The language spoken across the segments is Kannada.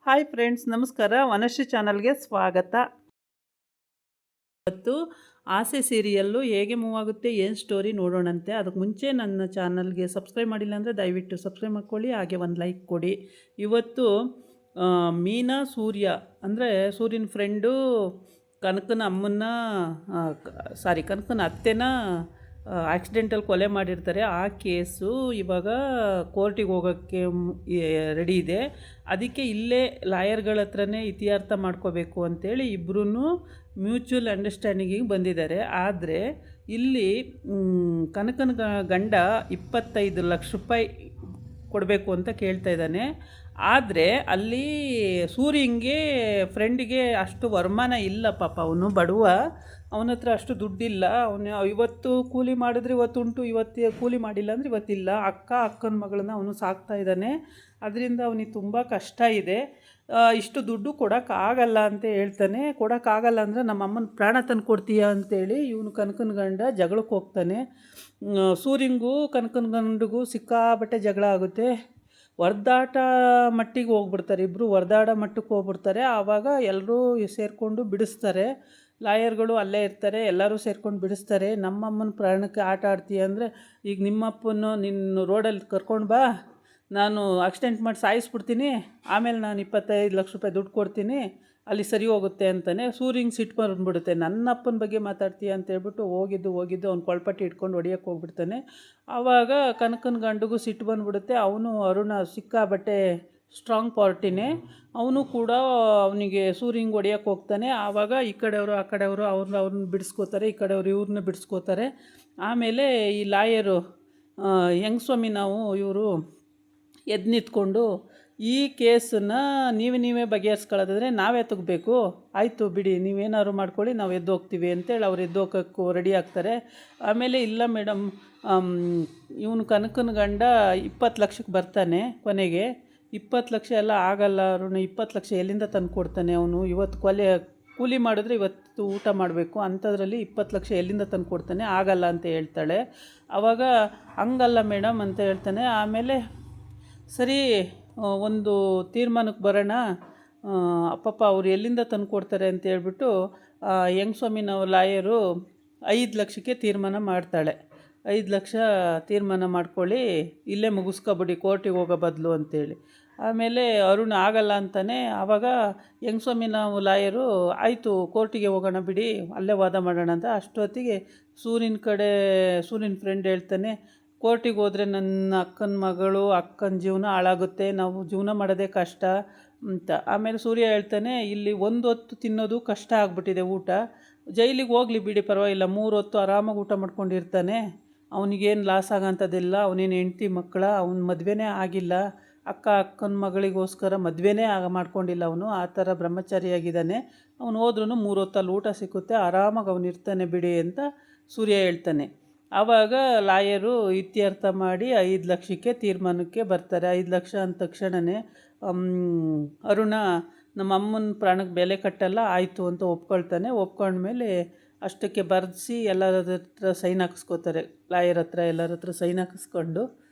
ಹಾಯ್ ಫ್ರೆಂಡ್ಸ್, ನಮಸ್ಕಾರ. ವನಶ್ರೀ ಚಾನಲ್ಗೆ ಸ್ವಾಗತ. ಇವತ್ತು ಆಸೆ ಸೀರಿಯಲ್ಲು ಹೇಗೆ ಮೂವ್ ಆಗುತ್ತೆ, ಏನು ಸ್ಟೋರಿ ನೋಡೋಣಂತೆ. ಅದಕ್ಕೆ ಮುಂಚೆ ನನ್ನ ಚಾನಲ್ಗೆ ಸಬ್ಸ್ಕ್ರೈಬ್ ಮಾಡಿಲ್ಲ ಅಂದರೆ ದಯವಿಟ್ಟು ಸಬ್ಸ್ಕ್ರೈಬ್ ಮಾಡ್ಕೊಳ್ಳಿ, ಹಾಗೆ ಒಂದು ಲೈಕ್ ಕೊಡಿ. ಇವತ್ತು ಮೀನಾ ಸೂರ್ಯ ಅಂದರೆ ಸೂರ್ಯನ ಫ್ರೆಂಡು ಕನಕನ ಅಮ್ಮನ್ನ ಕನಕನ ಅತ್ತೆನ ಆಕ್ಸಿಡೆಂಟಲ್ಲಿ ಕೊಲೆ ಮಾಡಿರ್ತಾರೆ. ಆ ಕೇಸು ಇವಾಗ ಕೋರ್ಟಿಗೆ ಹೋಗೋಕ್ಕೆ ರೆಡಿ ಇದೆ. ಅದಕ್ಕೆ ಇಲ್ಲೇ ಲಾಯರ್ಗಳ ಹತ್ರನೇ ಇತಿಹಾರ್ಥ ಮಾಡ್ಕೋಬೇಕು ಅಂಥೇಳಿ ಇಬ್ಬರೂ ಮ್ಯೂಚುವಲ್ ಅಂಡರ್ಸ್ಟ್ಯಾಂಡಿಂಗಿಗೆ ಬಂದಿದ್ದಾರೆ. ಆದರೆ ಇಲ್ಲಿ ಕನಕನ ಗಂಡ 25 ಲಕ್ಷ ರೂಪಾಯಿ ಕೊಡಬೇಕು ಅಂತ ಕೇಳ್ತಾ ಇದ್ದಾನೆ. ಆದರೆ ಅಲ್ಲಿ ಸೂರ್ಯಂಗೆ ಫ್ರೆಂಡಿಗೆ ಅಷ್ಟು ವರಮಾನ ಇಲ್ಲ. ಪಾಪ ಅವನು ಬಡವ, ಅವನ ಹತ್ರ ಅಷ್ಟು ದುಡ್ಡಿಲ್ಲ. ಅವನು ಇವತ್ತು ಕೂಲಿ ಮಾಡಿದ್ರೆ ಇವತ್ತುಂಟು, ಇವತ್ತು ಕೂಲಿ ಮಾಡಿಲ್ಲ ಅಂದರೆ ಇವತ್ತಿಲ್ಲ. ಅಕ್ಕನ ಮಗಳನ್ನ ಅವನು ಸಾಕ್ತಾ ಇದ್ದಾನೆ. ಅದರಿಂದ ಅವನಿಗೆ ತುಂಬ ಕಷ್ಟ ಇದೆ. ಇಷ್ಟು ದುಡ್ಡು ಕೊಡೋಕ್ಕಾಗಲ್ಲ ಅಂತ ಹೇಳ್ತಾನೆ. ಕೊಡೋಕ್ಕಾಗಲ್ಲ ಅಂದರೆ ನಮ್ಮ ಅಮ್ಮನ ಪ್ರಾಣ ತಂದು ಕೊಡ್ತೀಯ ಅಂತೇಳಿ ಇವನು ಕನಕನ ಗಂಡ ಜಗಳಕ್ಕೆ ಹೋಗ್ತಾನೆ. ಸೂರ್ಯಂಗೂ ಕನಕನ ಗಂಡಿಗೂ ಸಿಕ್ಕಾಬಟ್ಟೆ ಜಗಳ ಆಗುತ್ತೆ. ಹೊಡೆದಾಟ ಮಟ್ಟಿಗೆ ಹೋಗ್ಬಿಡ್ತಾರೆ. ಇಬ್ಬರು ಹೊಡೆದಾಡೋ ಮಟ್ಟಕ್ಕೆ ಹೋಗ್ಬಿಡ್ತಾರೆ. ಆವಾಗ ಎಲ್ಲರೂ ಸೇರಿಕೊಂಡು ಬಿಡಿಸ್ತಾರೆ. ಲಾಯರ್ಗಳು ಅಲ್ಲೇ ಇರ್ತಾರೆ. ಎಲ್ಲರೂ ಸೇರ್ಕೊಂಡು ಬಿಡಿಸ್ತಾರೆ. ನಮ್ಮಮ್ಮನ ಪ್ರಾಣಕ್ಕೆ ಆಟ ಆಡ್ತೀಯ ಅಂದರೆ, ಈಗ ನಿಮ್ಮಪ್ಪನ್ನು ನಿನ್ನ ರೋಡಲ್ಲಿ ಕರ್ಕೊಂಡು ಬಾ, ನಾನು ಆಕ್ಸಿಡೆಂಟ್ ಮಾಡಿ ಸಾಯಿಸ್ಬಿಡ್ತೀನಿ, ಆಮೇಲೆ ನಾನು 25 ಲಕ್ಷ ರೂಪಾಯಿ ದುಡ್ಡು ಕೊಡ್ತೀನಿ, ಅಲ್ಲಿ ಸರಿ ಹೋಗುತ್ತೆ ಅಂತಾನೆ. ಸೂರ್ಯಂಗೆ ಸಿಟ್ಟು ಬಂದ್ಬಿಡುತ್ತೆ. ನನ್ನ ಅಪ್ಪನ ಬಗ್ಗೆ ಮಾತಾಡ್ತೀಯ ಅಂತೇಳ್ಬಿಟ್ಟು ಹೋಗಿದ್ದು ಅವ್ನು ಕೊಳ್ಪಟ್ಟಿ ಇಟ್ಕೊಂಡು ಹೊಡಿಯೋಕ್ಕೆ ಹೋಗ್ಬಿಡ್ತಾನೆ. ಆವಾಗ ಕನಕನ ಗಂಡಿಗೂ ಸಿಟ್ಟು ಬಂದುಬಿಡುತ್ತೆ. ಅವನು ಅರುಣ ಸಿಕ್ಕಾಬಟ್ಟೆ ಸ್ಟ್ರಾಂಗ್ ಪಾರ್ಟಿನೇ. ಅವನು ಕೂಡ ಅವನಿಗೆ ಸೂರ್ಯಂಗೆ ಹೊಡಿಯೋಕ್ಕೆ ಹೋಗ್ತಾನೆ. ಆವಾಗ ಈ ಕಡೆಯವರು ಆ ಕಡೆಯವರು ಅವ್ರನ್ನ ಬಿಡಿಸ್ಕೋತಾರೆ, ಈ ಕಡೆಯವರು ಇವ್ರನ್ನ ಬಿಡಿಸ್ಕೋತಾರೆ. ಆಮೇಲೆ ಈ ಲಾಯರು ಹೆಂಗಸ್ವಾಮಿ ಇವರು ಎದ್ದು ನಿಂತ್ಕೊಂಡು, ಈ ಕೇಸನ್ನು ನೀವೇ ಬಗೆಹರಿಸ್ಕೊಳ್ಳೋದಾದರೆ ನಾವೇ ತಗಬೇಕು, ಆಯಿತು ಬಿಡಿ, ನೀವೇನಾದ್ರು ಮಾಡ್ಕೊಳ್ಳಿ, ನಾವು ಎದ್ದು ಹೋಗ್ತೀವಿ ಅಂತೇಳಿ ಅವ್ರು ಎದ್ದು ಹೋಗೋಕ್ಕೂ ರೆಡಿ ಆಗ್ತಾರೆ. ಆಮೇಲೆ ಇಲ್ಲ ಮೇಡಮ್, ಇವನು ಕನಕನ ಗಂಡ 20 ಲಕ್ಷಕ್ಕೆ ಬರ್ತಾನೆ. ಕೊನೆಗೆ 20 ಲಕ್ಷ ಎಲ್ಲ ಆಗಲ್ಲ ಅರುಣ್, 20 ಲಕ್ಷ ಎಲ್ಲಿಂದ ತಂದು ಕೊಡ್ತಾನೆ ಅವನು? ಇವತ್ತು ಕೂಲಿ ಮಾಡಿದ್ರೆ ಇವತ್ತು ಊಟ ಮಾಡಬೇಕು, ಅಂಥದ್ರಲ್ಲಿ 20 ಲಕ್ಷ ಎಲ್ಲಿಂದ ತಂದು ಕೊಡ್ತಾನೆ? ಆಗಲ್ಲ ಅಂತ ಹೇಳ್ತಾಳೆ. ಆವಾಗ ಹಂಗಲ್ಲ ಮೇಡಮ್ ಅಂತ ಹೇಳ್ತಾನೆ. ಆಮೇಲೆ ಸರಿ, ಒಂದು ತೀರ್ಮಾನಕ್ಕೆ ಬರೋಣ, ಪಾಪ ಅವ್ರು ಎಲ್ಲಿಂದ ತಂದು ಕೊಡ್ತಾರೆ ಅಂತ ಹೇಳ್ಬಿಟ್ಟು ಹೆಂಗಸ್ವಾಮಿ ಲಾಯರು 5 ಲಕ್ಷಕ್ಕೆ ತೀರ್ಮಾನ ಮಾಡ್ತಾಳೆ. 5 ಲಕ್ಷ ತೀರ್ಮಾನ ಮಾಡ್ಕೊಳ್ಳಿ, ಇಲ್ಲೇ ಮುಗಿಸ್ಕೊಬಿಡಿ ಕೋರ್ಟಿಗೆ ಹೋಗೋ ಬದಲು ಅಂತೇಳಿ. ಆಮೇಲೆ ಅರುಣ್ ಆಗಲ್ಲ ಅಂತಾನೆ. ಆವಾಗ ಹೆಂಗಸ್ವಾಮಿ ಲಾಯರು ಆಯಿತು ಕೋರ್ಟಿಗೆ ಹೋಗೋಣ ಬಿಡಿ, ಅಲ್ಲೇ ವಾದ ಮಾಡೋಣ ಅಂತ. ಅಷ್ಟೊತ್ತಿಗೆ ಸೂರ್ಯನ ಫ್ರೆಂಡ್ ಹೇಳ್ತಾನೆ, ಕೋರ್ಟಿಗೆ ಹೋದರೆ ನನ್ನ ಅಕ್ಕನ ಮಗಳು ಅಕ್ಕನ ಜೀವನ ಹಾಳಾಗುತ್ತೆ, ನಾವು ಜೀವನ ಮಾಡೋದೇ ಕಷ್ಟ ಅಂತ. ಆಮೇಲೆ ಸೂರ್ಯ ಹೇಳ್ತಾನೆ, ಇಲ್ಲಿ ಒಂದು ಹೊತ್ತು ತಿನ್ನೋದು ಕಷ್ಟ ಆಗ್ಬಿಟ್ಟಿದೆ ಊಟ, ಜೈಲಿಗೆ ಹೋಗಲಿ ಬಿಡಿ ಪರವಾಗಿಲ್ಲ, 3 ಹೊತ್ತು ಆರಾಮಾಗಿ ಊಟ ಮಾಡ್ಕೊಂಡಿರ್ತಾನೆ, ಅವನಿಗೇನು ಲಾಸ್ ಆಗೋಂಥದ್ದಿಲ್ಲ, ಅವನೇನು ಹೆಂಡ್ತಿ ಮಕ್ಕಳ, ಅವನ ಮದುವೆನೇ ಆಗಿಲ್ಲ, ಅಕ್ಕನ ಮಗಳಿಗೋಸ್ಕರ ಮದುವೆನೇ ಮಾಡ್ಕೊಂಡಿಲ್ಲ ಅವನು, ಆ ಥರ ಬ್ರಹ್ಮಚಾರಿಯಾಗಿದ್ದಾನೆ, ಅವನು ಹೋದ್ರೂ 3 ಹೊತ್ತಲ್ಲಿ ಊಟ ಸಿಕ್ಕುತ್ತೆ, ಆರಾಮಾಗಿ ಅವನು ಇರ್ತಾನೆ ಬಿಡಿ ಅಂತ ಸೂರ್ಯ ಹೇಳ್ತಾನೆ. ಆವಾಗ ಲಾಯರು ಇತ್ಯರ್ಥ ಮಾಡಿ 5 ಲಕ್ಷಕ್ಕೆ ತೀರ್ಮಾನಕ್ಕೆ ಬರ್ತಾರೆ. 5 ಲಕ್ಷ ಅಂದ ತಕ್ಷಣವೇ ಅರುಣ ನಮ್ಮ ಅಮ್ಮನ ಪ್ರಾಣಕ್ಕೆ ಬೆಲೆ ಕಟ್ಟಲ್ಲ, ಆಯಿತು ಅಂತ ಒಪ್ಕೊಳ್ತಾನೆ. ಒಪ್ಕೊಂಡ್ಮೇಲೆ ಅಷ್ಟಕ್ಕೆ ಬರೆಸಿ ಎಲ್ಲರ ಹತ್ರ ಸೈನ್ ಹಾಕಿಸ್ಕೋತಾರೆ. ಲಾಯರ್ ಹತ್ರ ಎಲ್ಲರ ಹತ್ರ ಸೈನ್ ಹಾಕಿಸ್ಕೊಂಡು,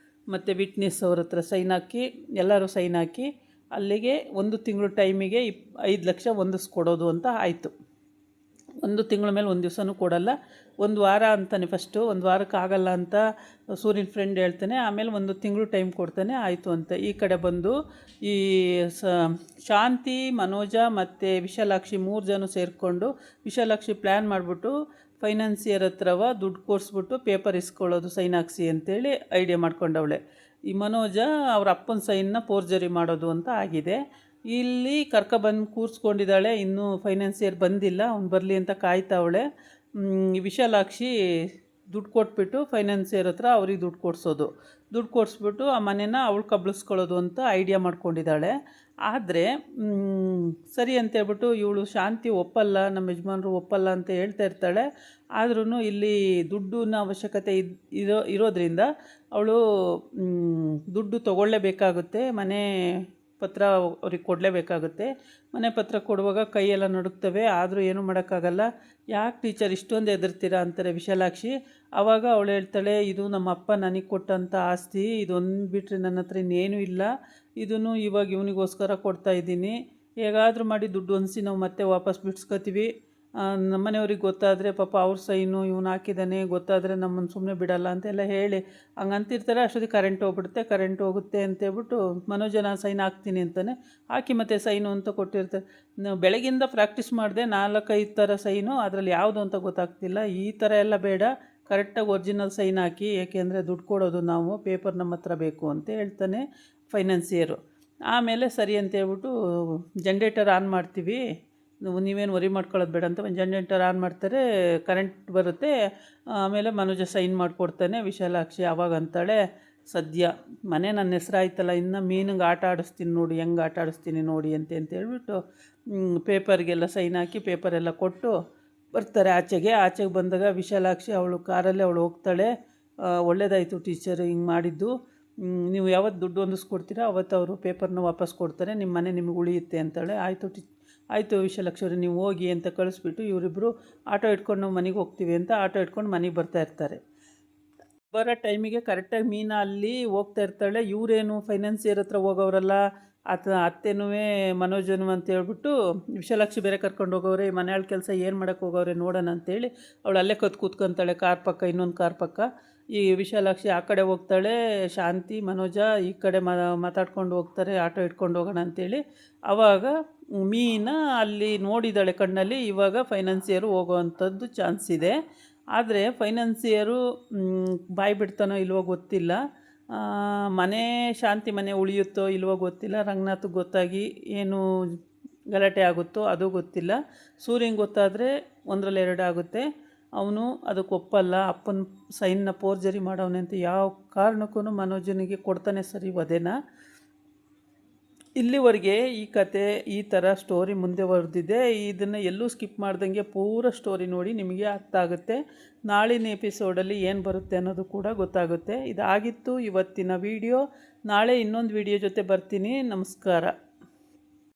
ಮತ್ತು ವಿಟ್ನೆಸ್ ಅವ್ರ ಹತ್ರ ಸೈನ್ ಹಾಕಿ, ಎಲ್ಲರೂ ಸೈನ್ ಹಾಕಿ ಅಲ್ಲಿಗೆ 1 ತಿಂಗಳು ಟೈಮಿಗೆ 5 ಲಕ್ಷ ಹೊಂದಿಸ್ಕೊಡೋದು ಅಂತ ಆಯಿತು. 1 ತಿಂಗಳ ಮೇಲೆ 1 ದಿವಸನೂ ಕೊಡಲ್ಲ, 1 ವಾರ ಅಂತಾನೆ. ಫಸ್ಟು 1 ವಾರಕ್ಕೆ ಆಗಲ್ಲ ಅಂತ ಸೂರ್ಯನ ಫ್ರೆಂಡ್ ಹೇಳ್ತಾನೆ. ಆಮೇಲೆ 1 ತಿಂಗಳು ಟೈಮ್ ಕೊಡ್ತಾನೆ, ಆಯಿತು ಅಂತ. ಈ ಕಡೆ ಬಂದು ಈ ಶಾಂತಿ, ಮನೋಜ ಮತ್ತು ವಿಶಾಲಾಕ್ಷಿ 3 ಜನ ಸೇರಿಕೊಂಡು ವಿಶಾಲಾಕ್ಷಿ ಪ್ಲ್ಯಾನ್ ಮಾಡಿಬಿಟ್ಟು ಫೈನಾನ್ಸಿಯರ್ ಹತ್ರವ ದುಡ್ಡು ಕೊಡಿಸ್ಬಿಟ್ಟು ಪೇಪರ್ ಇಸ್ಕೊಳ್ಳೋದು, ಸೈನ್ ಹಾಕ್ಸಿ ಅಂತೇಳಿ ಐಡಿಯಾ ಮಾಡ್ಕೊಂಡವಳೆ. ಈ ಮನೋಜ ಅವ್ರ ಅಪ್ಪನ ಸೈನ್ನ ಫೋರ್ಜರಿ ಮಾಡೋದು ಅಂತ ಆಗಿದೆ. ಇಲ್ಲಿ ಕರ್ಕೊಬಂದು ಕೂರಿಸ್ಕೊಂಡಿದ್ದಾಳೆ. ಇನ್ನೂ ಫೈನಾನ್ಸಿಯರ್ ಬಂದಿಲ್ಲ, ಅವ್ನು ಬರಲಿ ಅಂತ ಕಾಯ್ತಾವಳೆ. ವಿಶಾಲಾಕ್ಷಿ ದುಡ್ಡು ಕೊಟ್ಬಿಟ್ಟು ಫೈನಾನ್ಸಿಯರ್ ಹತ್ರ ಅವ್ರಿಗೆ ದುಡ್ಡು ಕೊಡಿಸ್ಬಿಟ್ಟು ಆ ಮನೇನ ಅವಳು ಕಬಳಿಸ್ಕೊಳ್ಳೋದು ಅಂತ ಐಡಿಯಾ ಮಾಡ್ಕೊಂಡಿದ್ದಾಳೆ. ಆದರೆ ಸರಿ ಅಂತೇಳ್ಬಿಟ್ಟು ಇವಳು ಶಾಂತಿ ಒಪ್ಪಲ್ಲ, ನಮ್ಮ ಯಜಮಾನರು ಒಪ್ಪಲ್ಲ ಅಂತ ಹೇಳ್ತಾ ಇರ್ತಾಳೆ. ಆದ್ರೂ ಇಲ್ಲಿ ದುಡ್ಡಿನ ಅವಶ್ಯಕತೆ ಇರೋದ್ರಿಂದ ಅವಳು ದುಡ್ಡು ತೊಗೊಳ್ಳೇಬೇಕಾಗುತ್ತೆ. ಮನೆ ಪತ್ರ ಅವ್ರಿಗೆ ಕೊಡಲೇಬೇಕಾಗುತ್ತೆ. ಮನೆ ಪತ್ರ ಕೊಡುವಾಗ ಕೈಯೆಲ್ಲ ನಡುಗ್ತವೆ, ಆದರೂ ಏನೂ ಮಾಡೋಕ್ಕಾಗಲ್ಲ. ಯಾಕೆ ಟೀಚರ್ ಇಷ್ಟೊಂದು ಹೆದರ್ತೀರಾ ಅಂತಾರೆ ವಿಶಾಲಾಕ್ಷಿ. ಆವಾಗ ಅವಳು ಹೇಳ್ತಾಳೆ, ಇದು ನಮ್ಮ ಅಪ್ಪ ನನಗೆ ಕೊಟ್ಟಂಥ ಆಸ್ತಿ, ಇದೊಂದು ಬಿಟ್ಟರೆ ನನ್ನ ಹತ್ರ ಇನ್ನೇನೂ ಇಲ್ಲ, ಇದನ್ನು ಇವಾಗ ಇವನಿಗೋಸ್ಕರ ಕೊಡ್ತಾಯಿದ್ದೀನಿ. ಹೇಗಾದರೂ ಮಾಡಿ ದುಡ್ಡು ಹೊಂದಿಸಿ ನಾವು ಮತ್ತೆ ವಾಪಸ್ ಬಿಡ್ಸ್ಕೊತೀವಿ. ನಮ್ಮನೆಯವ್ರಿಗೆ ಗೊತ್ತಾದರೆ ಪಾಪ ಅವ್ರ ಸೈನು ಇವನು ಹಾಕಿದ್ದಾನೆ ಗೊತ್ತಾದರೆ ನಮ್ಮನ್ನು ಸುಮ್ಮನೆ ಬಿಡಲ್ಲ ಅಂತೆಲ್ಲ ಹೇಳಿ ಹಂಗಂತಿರ್ತಾರೆ. ಅಷ್ಟೊತ್ತಿಗೆ ಕರೆಂಟ್ ಹೋಗುತ್ತೆ ಅಂತೇಳ್ಬಿಟ್ಟು ಮನೋಜನ ಸೈನ್ ಹಾಕ್ತೀನಿ ಅಂತಾನೆ ಹಾಕಿ ಮತ್ತೆ ಸೈನು ಅಂತ ಕೊಟ್ಟಿರ್ತಾರೆ. ಬೆಳಗಿಂದ ಪ್ರಾಕ್ಟೀಸ್ ಮಾಡಿದೆ 4-5 ಥರ ಸೈನು, ಅದರಲ್ಲಿ ಯಾವುದು ಅಂತ ಗೊತ್ತಾಗ್ತಿಲ್ಲ. ಈ ಥರ ಎಲ್ಲ ಬೇಡ, ಕರೆಕ್ಟಾಗಿ ಒರಿಜಿನಲ್ ಸೈನ್ ಹಾಕಿ, ಏಕೆಂದರೆ ದುಡ್ಡು ಕೊಡೋದು ನಾವು, ಪೇಪರ್ ನಮ್ಮ ಹತ್ರ ಬೇಕು ಅಂತ ಹೇಳ್ತಾನೆ ಫೈನಾನ್ಸಿಯರು. ಆಮೇಲೆ ಸರಿ ಅಂತೇಳ್ಬಿಟ್ಟು ಜನ್ರೇಟರ್ ಆನ್ ಮಾಡ್ತೀವಿ, ನೀವೇನು ವರಿ ಮಾಡ್ಕೊಳ್ಳೋದು ಬೇಡ ಅಂತ ಒಂದು ಜನ್ರೇಟರ್ ಆನ್ ಮಾಡ್ತಾರೆ, ಕರೆಂಟ್ ಬರುತ್ತೆ. ಆಮೇಲೆ ಮನೋಜ ಸೈನ್ ಮಾಡಿಕೊಡ್ತಾನೆ. ವಿಶಾಲಾಕ್ಷಿ ಆವಾಗ ಅಂತಾಳೆ, ಸದ್ಯ ಮನೆ ನನ್ನ ಹೆಸ್ರಾಯ್ತಲ್ಲ, ಇನ್ನು ಮೀನಿಗೆ ಆಟ ಆಡಿಸ್ತೀನಿ ನೋಡಿ, ಹೆಂಗೆ ಆಟ ಆಡಿಸ್ತೀನಿ ನೋಡಿ ಅಂತ ಹೇಳ್ಬಿಟ್ಟು ಪೇಪರ್ಗೆಲ್ಲ ಸೈನ್ ಹಾಕಿ ಪೇಪರೆಲ್ಲ ಕೊಟ್ಟು ಬರ್ತಾರೆ. ಆಚೆಗೆ ಬಂದಾಗ ವಿಶಾಲಾಕ್ಷಿ ಅವಳು ಕಾರಲ್ಲೇ ಅವಳು ಹೋಗ್ತಾಳೆ. ಒಳ್ಳೇದಾಯಿತು ಟೀಚರ್ ಹಿಂಗೆ ಮಾಡಿದ್ದು, ನೀವು ಯಾವತ್ತು ದುಡ್ಡು ಹೊಂದಿಸ್ಕೊಡ್ತೀರಾ ಅವತ್ತು ಅವರು ಪೇಪರ್ನ ವಾಪಸ್ ಕೊಡ್ತಾರೆ, ನಿಮ್ಮ ಮನೆ ನಿಮಗೆ ಉಳಿಯುತ್ತೆ ಅಂತಾಳೆ. ಆಯಿತು ವಿಶಾಲಾಕ್ಷಿ ಅವರೇ ನೀವು ಹೋಗಿ ಅಂತ ಕಳಿಸ್ಬಿಟ್ಟು ಇವರಿಬ್ಬರು ಆಟೋ ಇಟ್ಕೊಂಡು ನಾವು ಮನೆಗೆ ಹೋಗ್ತೀವಿ ಅಂತ ಆಟೋ ಇಟ್ಕೊಂಡು ಮನೆಗೆ ಬರ್ತಾಯಿರ್ತಾರೆ. ಬರೋ ಟೈಮಿಗೆ ಕರೆಕ್ಟಾಗಿ ಮೀನಾ ಅಲ್ಲಿ ಹೋಗ್ತಾ ಇರ್ತಾಳೆ. ಇವರೇನು ಫೈನಾನ್ಸಿಯರ್ ಹತ್ರ ಹೋಗೋರಲ್ಲ, ಅತ್ತೆನೂ ಮನೋಜನು ಅಂತ ಹೇಳ್ಬಿಟ್ಟು ವಿಶಾಲಾಕ್ಷಿ ಬೇರೆ ಕರ್ಕೊಂಡು ಹೋಗೋರೆ, ಮನೆಯಾಳ ಕೆಲಸ ಏನು ಮಾಡೋಕ್ಕೆ ಹೋಗೋರೆ ನೋಡೋಣ ಅಂತೇಳಿ ಅವಳು ಅಲ್ಲೇ ಕೂತ್ಕೊತಾಳೆ ಕಾರ್ ಪಕ್ಕ, ಇನ್ನೊಂದು ಕಾರ್ ಪಕ್ಕ. ಈ ವಿಶಾಲಾಕ್ಷಿ ಆ ಕಡೆ ಹೋಗ್ತಾಳೆ, ಶಾಂತಿ ಮನೋಜ ಈ ಕಡೆ ಮಾತಾಡ್ಕೊಂಡು ಹೋಗ್ತಾರೆ ಆಟೋ ಇಟ್ಕೊಂಡು ಹೋಗೋಣ ಅಂಥೇಳಿ. ಆವಾಗ ಮೀನಾ ಅಲ್ಲಿ ನೋಡಿದ್ದಾಳೆ ಕಣ್ಣಲ್ಲಿ, ಇವಾಗ ಫೈನಾನ್ಸಿಯರು ಹೋಗೋವಂಥದ್ದು ಚಾನ್ಸ್ ಇದೆ. ಆದರೆ ಫೈನಾನ್ಸಿಯರು ಬಾಯಿ ಬಿಡ್ತಾನೋ ಇಲ್ವೋ ಗೊತ್ತಿಲ್ಲ, ಮನೆ ಶಾಂತಿ ಮನೆ ಉಳಿಯುತ್ತೋ ಇಲ್ವೋ ಗೊತ್ತಿಲ್ಲ, ರಂಗನಾಥ್ ಗೊತ್ತಾಗಿ ಏನು ಗಲಾಟೆ ಆಗುತ್ತೋ ಅದು ಗೊತ್ತಿಲ್ಲ. ಸೂರ್ಯಂಗೆ ಗೊತ್ತಾದರೆ 1ರಲ್ಲಿ 2 ಆಗುತ್ತೆ. ಅವನು ಅದಕ್ಕೆ ಒಪ್ಪಲ್ಲ, ಅಪ್ಪನ ಸೈನ್ನ ಫೋರ್ಜರಿ ಮಾಡೋವನೆ ಅಂತ ಯಾವ ಕಾರಣಕ್ಕೂ ಮನೋಜನಿಗೆ ಕೊಡ್ತಾನೆ ಸರಿ ವಧೆನ. ಇಲ್ಲಿವರೆಗೆ ಈ ಕತೆ ಈ ಥರ ಸ್ಟೋರಿ ಮುಂದೆ ಬರೆದಿದೆ. ಇದನ್ನು ಎಲ್ಲೂ ಸ್ಕಿಪ್ ಮಾಡ್ದಂಗೆ ಪೂರ ಸ್ಟೋರಿ ನೋಡಿ, ನಿಮಗೆ ಅರ್ಥ ಆಗುತ್ತೆ. ನಾಳಿನ ಎಪಿಸೋಡಲ್ಲಿ ಏನು ಬರುತ್ತೆ ಅನ್ನೋದು ಕೂಡ ಗೊತ್ತಾಗುತ್ತೆ. ಇದಾಗಿತ್ತು ಇವತ್ತಿನ ವಿಡಿಯೋ. ನಾಳೆ ಇನ್ನೊಂದು ವಿಡಿಯೋ ಜೊತೆ ಬರ್ತೀನಿ. ನಮಸ್ಕಾರ.